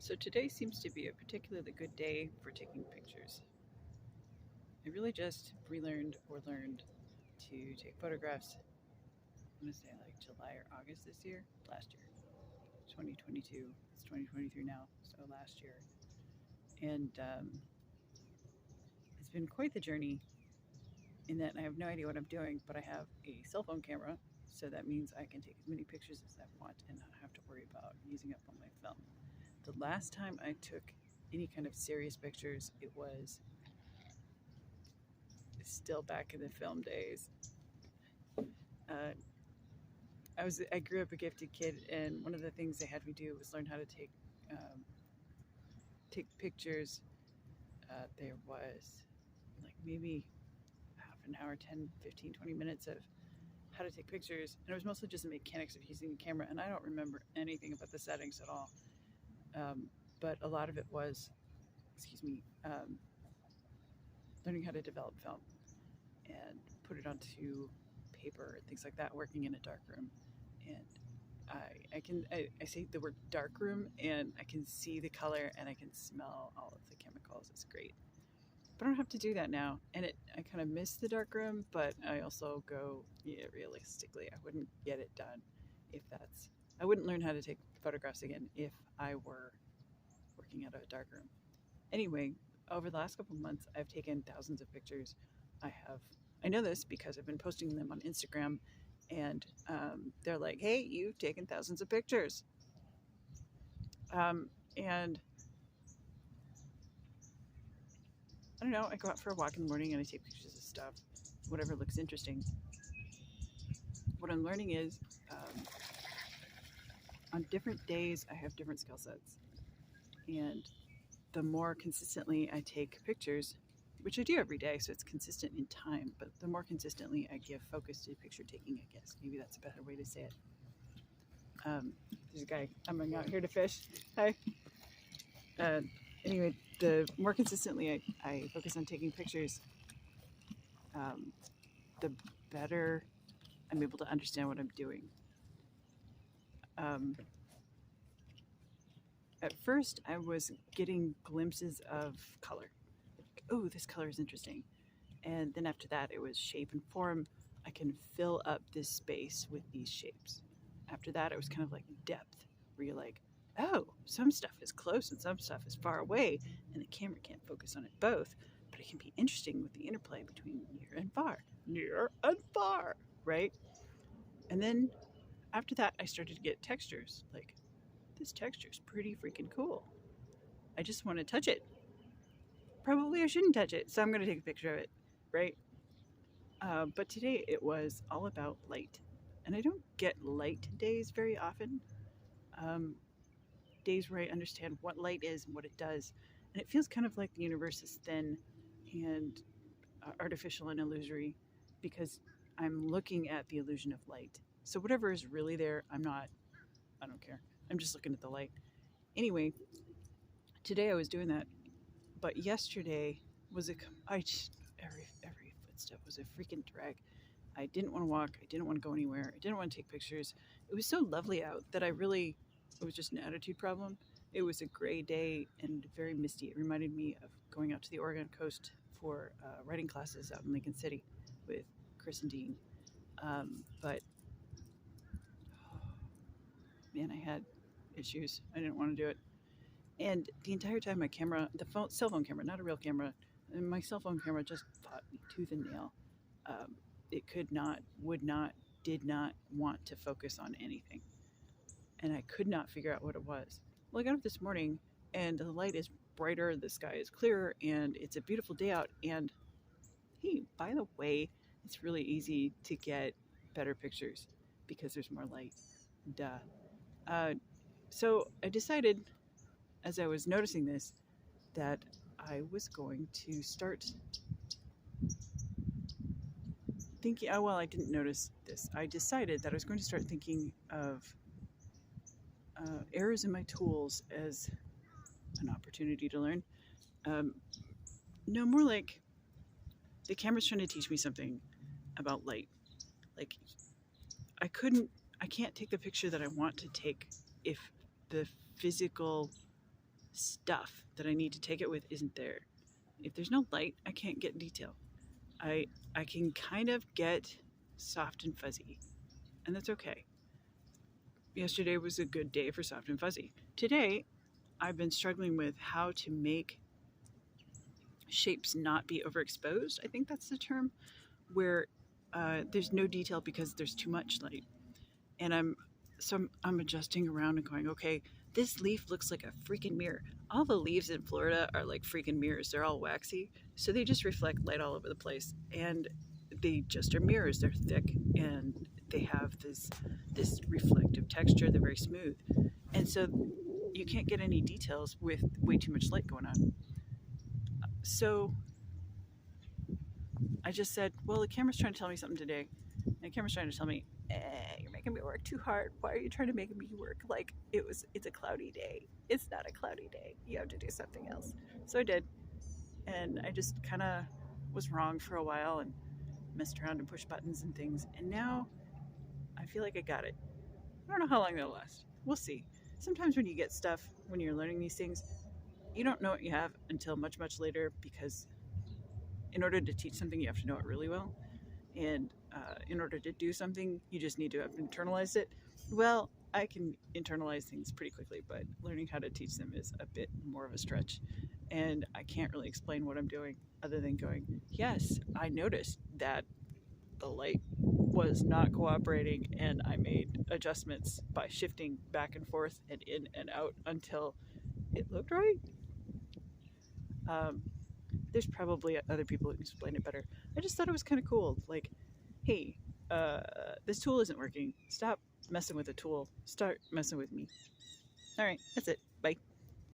So today seems to be a particularly good day for taking pictures. I really just relearned or learned to take photographs. I'm going to say like July or August this year, last year, 2022. It's 2023 now, so last year. And it's been quite the journey in that I have no idea what I'm doing, but I have a cell phone camera, so that means I can take as many pictures as I want and not have to worry about using up all my film. The last time I took any kind of serious pictures, it was still back in the film days. Uh, I grew up a gifted kid, and one of the things they had me do was learn how to take pictures. There was like maybe half an hour, 10, 15, 20 minutes of how to take pictures, and it was mostly just the mechanics of using the camera, and I don't remember anything about the settings at all. But a lot of it was, excuse me, learning how to develop film and put it onto paper and things like that, working in a dark room. And I say the word dark room, and I can see the color and I can smell all of the chemicals. It's great. But I don't have to do that now. And I kind of miss the dark room, but I also go, yeah, realistically, I wouldn't get it done I wouldn't learn how to take photographs again if I were working at a dark room. Anyway, over the last couple of months, I've taken thousands of pictures. I know this because I've been posting them on Instagram, and they're like, "Hey, you've taken thousands of pictures." And I don't know. I go out for a walk in the morning and I take pictures of stuff, whatever looks interesting. What I'm learning is, on different days, I have different skill sets, and the more consistently I take pictures, which I do every day, so it's consistent in time, but the more consistently I give focus to picture taking, I guess. Maybe that's a better way to say it. There's a guy coming out here to fish. Hi. Uh, anyway, the more consistently I focus on taking pictures, the better I'm able to understand what I'm doing. At first, I was getting glimpses of color. Oh, this color is interesting. And then after that, it was shape and form. I can fill up this space with these shapes. After that, it was kind of like depth, where you're like, oh, some stuff is close and some stuff is far away, and the camera can't focus on it both, but it can be interesting with the interplay between near and far, right? And then after that, I started to get textures. Like, this texture is pretty freaking cool. I just want to touch it. Probably I shouldn't touch it, so I'm going to take a picture of it, right? But today it was all about light. And I don't get light days very often. Um, Days where I understand what light is and what it does. And it feels kind of like the universe is thin and artificial and illusory because I'm looking at the illusion of light. So whatever is really there, I don't care. I'm just looking at the light. Anyway, today I was doing that. But yesterday was every footstep was a freaking drag. I didn't want to walk. I didn't want to go anywhere. I didn't want to take pictures. It was so lovely out that it was just an attitude problem. It was a gray day and very misty. It reminded me of going out to the Oregon coast for writing classes out in Lincoln City with Chris and Dean. But oh, man, I had issues. I didn't want to do it. And the entire time, cell phone camera, not a real camera, and my cell phone camera just fought me tooth and nail. It could not, would not, did not want to focus on anything. And I could not figure out what it was. Well, I got up this morning and the light is brighter, the sky is clearer, and it's a beautiful day out. And hey, by the way, it's really easy to get better pictures because there's more light. Duh. So I decided, as I was noticing this, that I was going to start thinking, oh, well, I didn't notice this. I decided that I was going to start thinking of errors in my tools as an opportunity to learn. No, more like the camera's trying to teach me something about light. Like, I can't take the picture that I want to take if the physical stuff that I need to take it with isn't there. If there's no light, I can't get detail. I can kind of get soft and fuzzy, and that's okay. Yesterday was a good day for soft and fuzzy. Today, I've been struggling with how to make shapes not be overexposed. I think that's the term, where there's no detail because there's too much light. And I'm adjusting around and going, okay, this leaf looks like a freaking mirror. All the leaves in Florida are like freaking mirrors. They're all waxy, so they just reflect light all over the place, and they just are mirrors. They're thick and they have this reflective texture. They're very smooth, and so you can't get any details with way too much light going on. So I just said, well, the camera's trying to tell me something today. And the camera's trying to tell me, you're making me work too hard. Why are you trying to make me work like it's a cloudy day? It's not a cloudy day. You have to do something else. So I did. And I just kind of was wrong for a while and messed around and pushed buttons and things. And now I feel like I got it. I don't know how long that'll last. We'll see. Sometimes when you get stuff, when you're learning these things, you don't know what you have until much, much later, because in order to teach something, you have to know it really well. And in order to do something, you just need to have internalized it. Well, I can internalize things pretty quickly, but learning how to teach them is a bit more of a stretch. And I can't really explain what I'm doing other than going, yes, I noticed that the light was not cooperating, and I made adjustments by shifting back and forth and in and out until it looked right. There's probably other people who can explain it better. I just thought it was kind of cool. Like, hey, this tool isn't working. Stop messing with the tool. Start messing with me. All right, that's it. Bye.